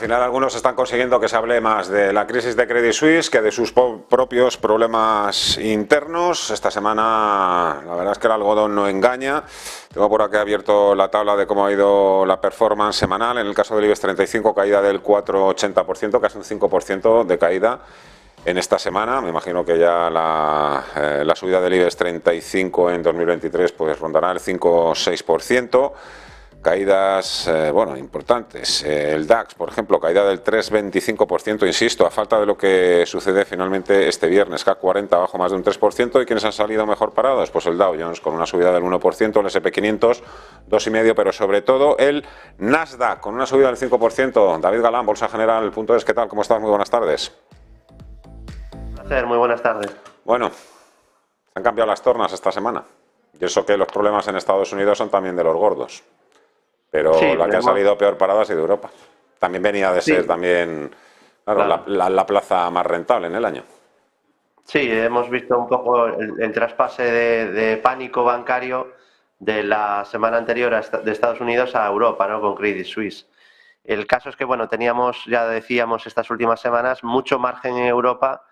final algunos están consiguiendo que se hable más de la crisis de Credit Suisse que de sus propios problemas internos. Esta semana la verdad es que el algodón no engaña. Tengo por aquí abierto la tabla de cómo ha ido la performance semanal. En el caso del IBEX 35, caída del 4,80%, casi un 5% de caída en esta semana. Me imagino que ya la subida del IBEX 35 en 2023 pues rondará el 5 o 6%. Caídas, importantes. El DAX, por ejemplo, caída del 3,25%, insisto, a falta de lo que sucede finalmente este viernes. CAC 40 abajo más de un 3%. ¿Y quiénes han salido mejor parados? Pues el Dow Jones con una subida del 1%, el S&P 500 2,5%, pero sobre todo el Nasdaq con una subida del 5%. David Galán, Bolsa General, .es, ¿qué tal? ¿Cómo estás? Muy buenas tardes. Un placer, muy buenas tardes. Bueno, se han cambiado las tornas esta semana. Y eso que los problemas en Estados Unidos son también de los gordos. Pero sí, la que ha salido peor parada ha sido Europa. También venía de ser también la plaza más rentable en el año. Sí, hemos visto un poco el traspase de pánico bancario de la semana anterior de Estados Unidos a Europa, ¿no? Con Credit Suisse. El caso es que, bueno, teníamos, ya decíamos estas últimas semanas, mucho margen en Europa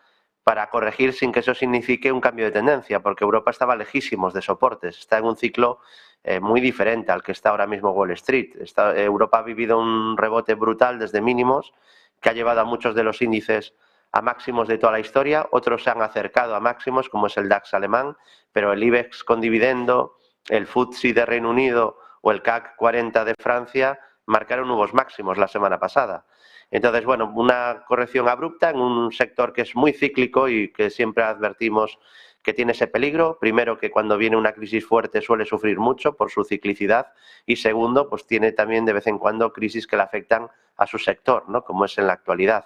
para corregir sin que eso signifique un cambio de tendencia, porque Europa estaba lejísimos de soportes, está en un ciclo muy diferente al que está ahora mismo Wall Street. Europa ha vivido un rebote brutal desde mínimos que ha llevado a muchos de los índices a máximos de toda la historia, otros se han acercado a máximos como es el DAX alemán, pero el IBEX con dividendo, el FTSE de Reino Unido o el CAC 40 de Francia marcaron nuevos máximos la semana pasada. Entonces, bueno, una corrección abrupta en un sector que es muy cíclico y que siempre advertimos que tiene ese peligro. Primero, que cuando viene una crisis fuerte suele sufrir mucho por su ciclicidad, y segundo, pues tiene también de vez en cuando crisis que le afectan a su sector, ¿no? Como es en la actualidad.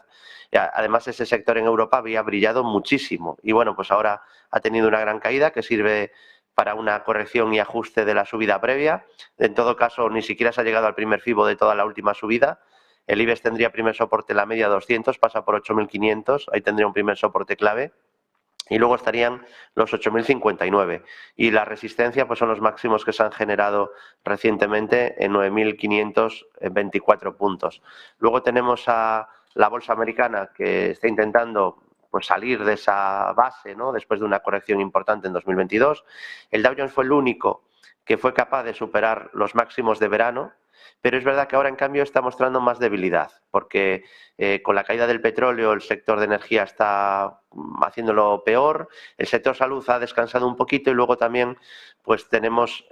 Además, ese sector en Europa había brillado muchísimo y bueno, pues ahora ha tenido una gran caída que sirve para una corrección y ajuste de la subida previa. En todo caso, ni siquiera se ha llegado al primer FIBO de toda la última subida. El IBEX tendría primer soporte en la media 200, pasa por 8.500, ahí tendría un primer soporte clave. Y luego estarían los 8.059. Y la resistencia pues son los máximos que se han generado recientemente en 9.524 puntos. Luego tenemos a la bolsa americana que está intentando pues salir de esa base, ¿no? Después de una corrección importante en 2022. El Dow Jones fue el único que fue capaz de superar los máximos de verano, pero es verdad que ahora en cambio está mostrando más debilidad, porque con la caída del petróleo el sector de energía está haciéndolo peor, el sector salud ha descansado un poquito y luego también pues tenemos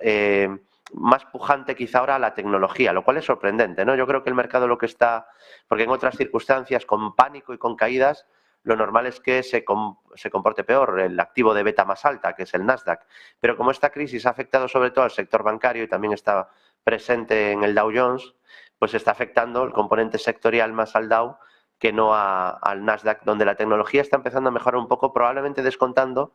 más pujante quizá ahora la tecnología, lo cual es sorprendente, ¿no? Yo creo que el mercado lo que está, porque en otras circunstancias con pánico y con caídas, lo normal es que se comporte peor el activo de beta más alta, que es el Nasdaq. Pero como esta crisis ha afectado sobre todo al sector bancario y también está presente en el Dow Jones, pues está afectando el componente sectorial más al Dow que no al Nasdaq, donde la tecnología está empezando a mejorar un poco, probablemente descontando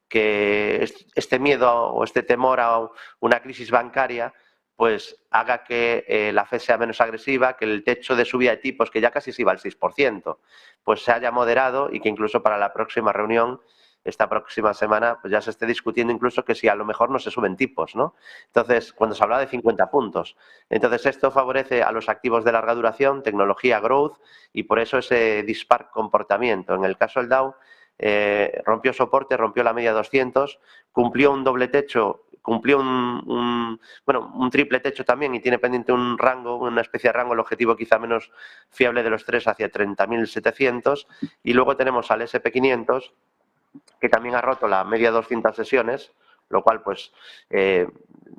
que este miedo o este temor a una crisis bancaria pues haga que la FED sea menos agresiva, que el techo de subida de tipos, que ya casi se iba al 6%, pues se haya moderado y que incluso para la próxima reunión, esta próxima semana, pues ya se esté discutiendo incluso que si a lo mejor no se suben tipos, ¿no? Entonces, cuando se habla de 50 puntos. Entonces, esto favorece a los activos de larga duración, tecnología, growth, y por eso ese dispar comportamiento. En el caso del Dow, rompió soporte, rompió la media 200, cumplió un doble techo, cumplió un triple techo también y tiene pendiente un rango, una especie de rango, el objetivo quizá menos fiable de los tres hacia 30.700, y luego tenemos al S&P 500 que también ha roto la media 200 sesiones, lo cual pues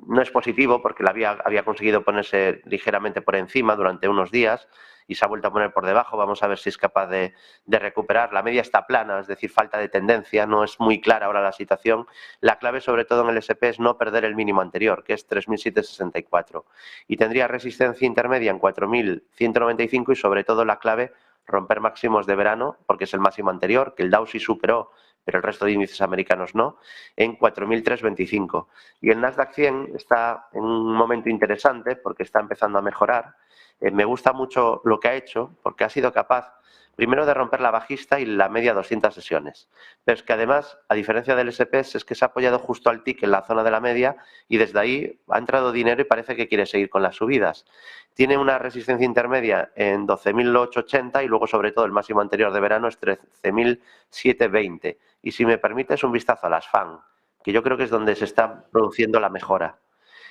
no es positivo porque había conseguido ponerse ligeramente por encima durante unos días y se ha vuelto a poner por debajo. Vamos a ver si es capaz de recuperar. La media está plana, es decir, falta de tendencia, no es muy clara ahora la situación. La clave, sobre todo en el SP, es no perder el mínimo anterior, que es 3.764. Y tendría resistencia intermedia en 4.195 y, sobre todo, la clave, romper máximos de verano, porque es el máximo anterior, que el Dow sí superó, pero el resto de índices americanos no, en 4.325. Y el Nasdaq 100 está en un momento interesante porque está empezando a mejorar. Me gusta mucho lo que ha hecho porque ha sido capaz Primero de romper la bajista y la media 200 sesiones. Pero es que además, a diferencia del SPS, es que se ha apoyado justo al tick en la zona de la media y desde ahí ha entrado dinero y parece que quiere seguir con las subidas. Tiene una resistencia intermedia en 12.880 y luego sobre todo el máximo anterior de verano es 13.720. Y si me permites un vistazo a las FAN, que yo creo que es donde se está produciendo la mejora.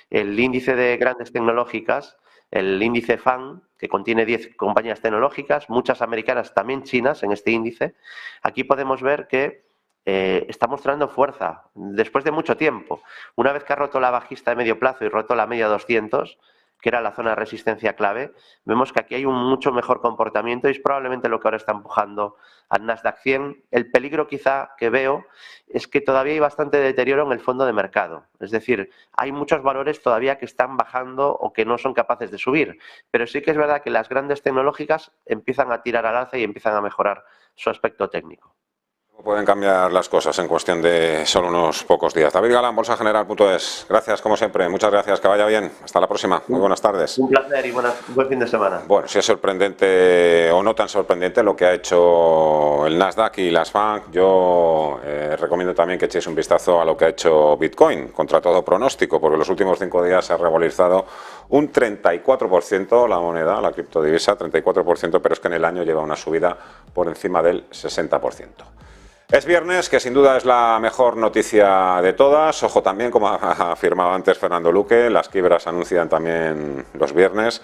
El índice de grandes tecnológicas, el índice FAN, que contiene 10 compañías tecnológicas, muchas americanas, también chinas en este índice, aquí podemos ver que está mostrando fuerza después de mucho tiempo. Una vez que ha roto la bajista de medio plazo y roto la media 200, que era la zona de resistencia clave, vemos que aquí hay un mucho mejor comportamiento y es probablemente lo que ahora está empujando al Nasdaq 100. El peligro quizá que veo es que todavía hay bastante deterioro en el fondo de mercado. Es decir, hay muchos valores todavía que están bajando o que no son capaces de subir. Pero sí que es verdad que las grandes tecnológicas empiezan a tirar al alza y empiezan a mejorar su aspecto técnico. Pueden cambiar las cosas en cuestión de solo unos pocos días. David Galán, bolsageneral.es. Gracias, como siempre. Muchas gracias. Que vaya bien. Hasta la próxima. Muy buenas tardes. Un placer y buen fin de semana. Bueno, si es sorprendente o no tan sorprendente lo que ha hecho el Nasdaq y las FANG, yo recomiendo también que echéis un vistazo a lo que ha hecho Bitcoin, contra todo pronóstico, porque los últimos 5 días se ha revalorizado un 34% la moneda, la criptodivisa, 34%, pero es que en el año lleva una subida por encima del 60%. Es viernes, que sin duda es la mejor noticia de todas. Ojo también, como ha afirmado antes Fernando Luque, las quiebras anuncian también los viernes.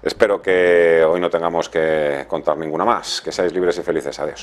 Espero que hoy no tengamos que contar ninguna más. Que seáis libres y felices. Adiós.